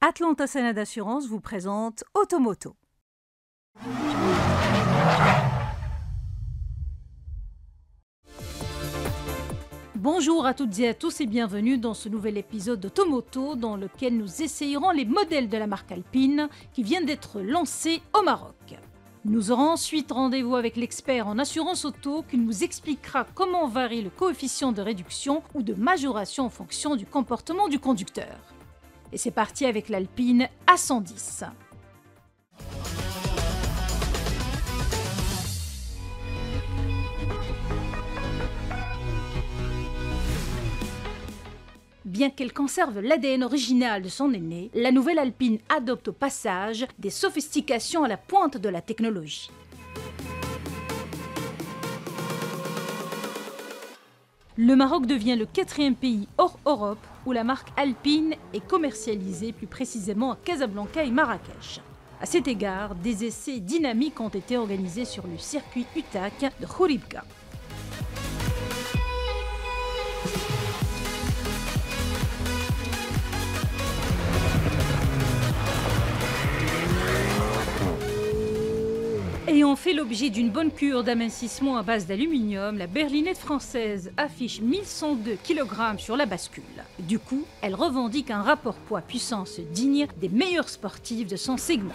Atlanta Sénat d'Assurance vous présente Automoto. Bonjour à toutes et à tous et bienvenue dans ce nouvel épisode d'Automoto dans lequel nous essayerons les modèles de la marque Alpine qui viennent d'être lancés au Maroc. Nous aurons ensuite rendez-vous avec l'expert en assurance auto qui nous expliquera comment varie le coefficient de réduction ou de majoration en fonction du comportement du conducteur. Et c'est parti avec l'Alpine A110. Bien qu'elle conserve l'ADN original de son aîné, la nouvelle Alpine adopte au passage des sophistications à la pointe de la technologie. Le Maroc devient le 4e pays hors Europe où la marque Alpine est commercialisée, plus précisément à Casablanca et Marrakech. À cet égard, des essais dynamiques ont été organisés sur le circuit UTAC de Khouribga. Ayant fait l'objet d'une bonne cure d'amincissement à base d'aluminium, la berlinette française affiche 1102 kg sur la bascule. Du coup, elle revendique un rapport poids-puissance digne des meilleurs sportifs de son segment.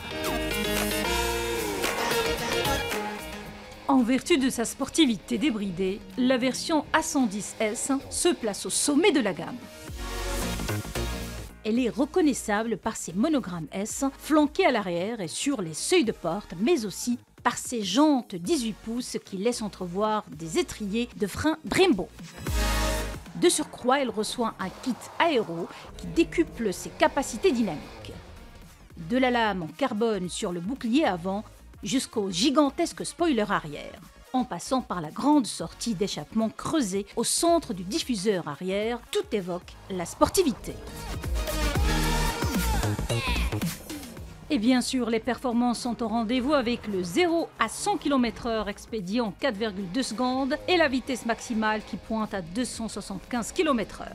En vertu de sa sportivité débridée, la version A110S se place au sommet de la gamme. Elle est reconnaissable par ses monogrammes S flanqués à l'arrière et sur les seuils de porte, mais aussi par ses jantes 18 pouces qui laissent entrevoir des étriers de frein Brembo. De surcroît, elle reçoit un kit aéro qui décuple ses capacités dynamiques. De la lame en carbone sur le bouclier avant jusqu'au gigantesque spoiler arrière, en passant par la grande sortie d'échappement creusée au centre du diffuseur arrière, tout évoque la sportivité. Et bien sûr, les performances sont au rendez-vous avec le 0 à 100 km/h expédié en 4,2 secondes et la vitesse maximale qui pointe à 275 km/h.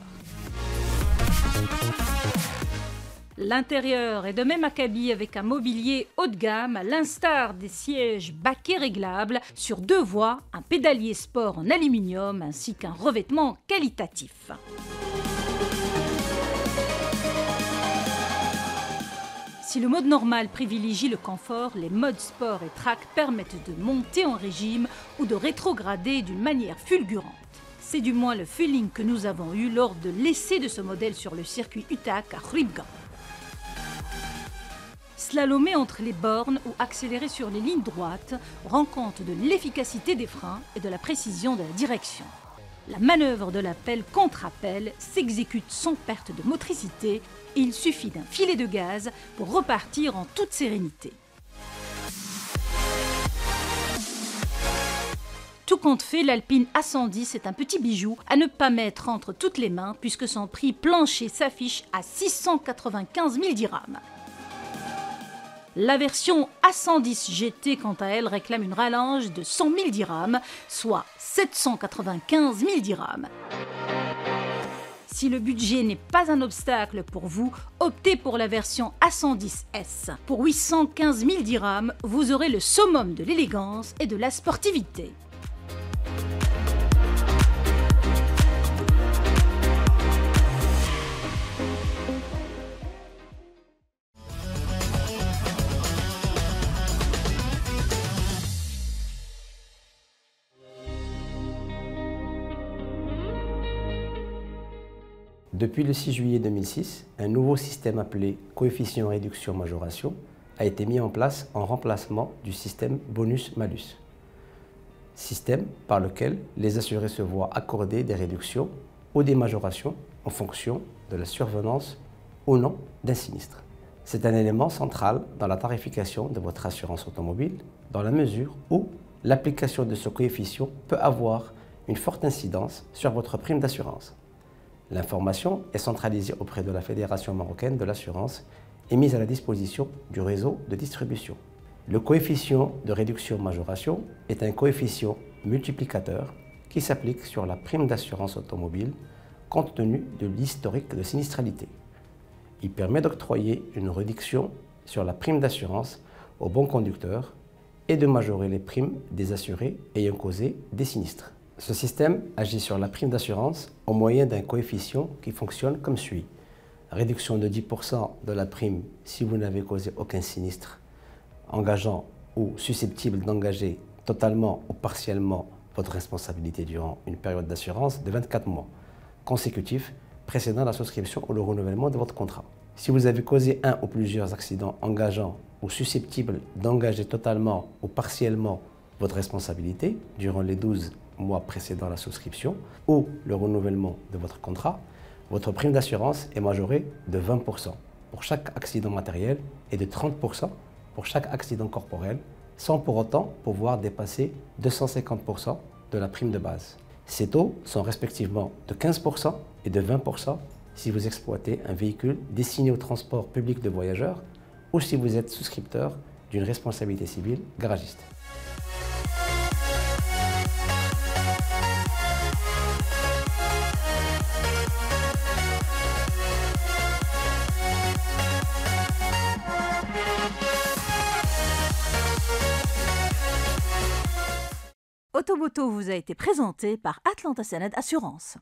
L'intérieur est de même acabit avec un mobilier haut de gamme à l'instar des sièges baquets réglables sur 2 voies, un pédalier sport en aluminium ainsi qu'un revêtement qualitatif. Si le mode normal privilégie le confort, les modes sport et track permettent de monter en régime ou de rétrograder d'une manière fulgurante. C'est du moins le feeling que nous avons eu lors de l'essai de ce modèle sur le circuit UTAC à Khouribga. Slalomer entre les bornes ou accélérer sur les lignes droites rend compte de l'efficacité des freins et de la précision de la direction. La manœuvre de l'appel contre appel s'exécute sans perte de motricité et il suffit d'un filet de gaz pour repartir en toute sérénité. Tout compte fait, l'Alpine A110 est un petit bijou à ne pas mettre entre toutes les mains puisque son prix plancher s'affiche à 695 000 dirhams. La version A110 GT, quant à elle, réclame une rallonge de 100 000 dirhams, soit 795 000 dirhams. Si le budget n'est pas un obstacle pour vous, optez pour la version A110S. Pour 815 000 dirhams, vous aurez le summum de l'élégance et de la sportivité. Depuis le 6 juillet 2006, un nouveau système appelé coefficient réduction-majoration a été mis en place en remplacement du système bonus-malus. Système par lequel les assurés se voient accorder des réductions ou des majorations en fonction de la survenance ou non d'un sinistre. C'est un élément central dans la tarification de votre assurance automobile dans la mesure où l'application de ce coefficient peut avoir une forte incidence sur votre prime d'assurance. L'information est centralisée auprès de la Fédération marocaine de l'assurance et mise à la disposition du réseau de distribution. Le coefficient de réduction-majoration est un coefficient multiplicateur qui s'applique sur la prime d'assurance automobile compte tenu de l'historique de sinistralité. Il permet d'octroyer une réduction sur la prime d'assurance aux bons conducteurs et de majorer les primes des assurés ayant causé des sinistres. Ce système agit sur la prime d'assurance au moyen d'un coefficient qui fonctionne comme suit. Réduction de 10% de la prime si vous n'avez causé aucun sinistre engageant ou susceptible d'engager totalement ou partiellement votre responsabilité durant une période d'assurance de 24 mois consécutifs précédant la souscription ou le renouvellement de votre contrat. Si vous avez causé un ou plusieurs accidents engageants ou susceptibles d'engager totalement ou partiellement votre responsabilité durant les 12 mois précédant la souscription ou le renouvellement de votre contrat, votre prime d'assurance est majorée de 20% pour chaque accident matériel et de 30% pour chaque accident corporel, sans pour autant pouvoir dépasser 250% de la prime de base. Ces taux sont respectivement de 15% et de 20% si vous exploitez un véhicule destiné au transport public de voyageurs ou si vous êtes souscripteur d'une responsabilité civile garagiste. Autoboto vous a été présenté par Atlanta Sened Assurance.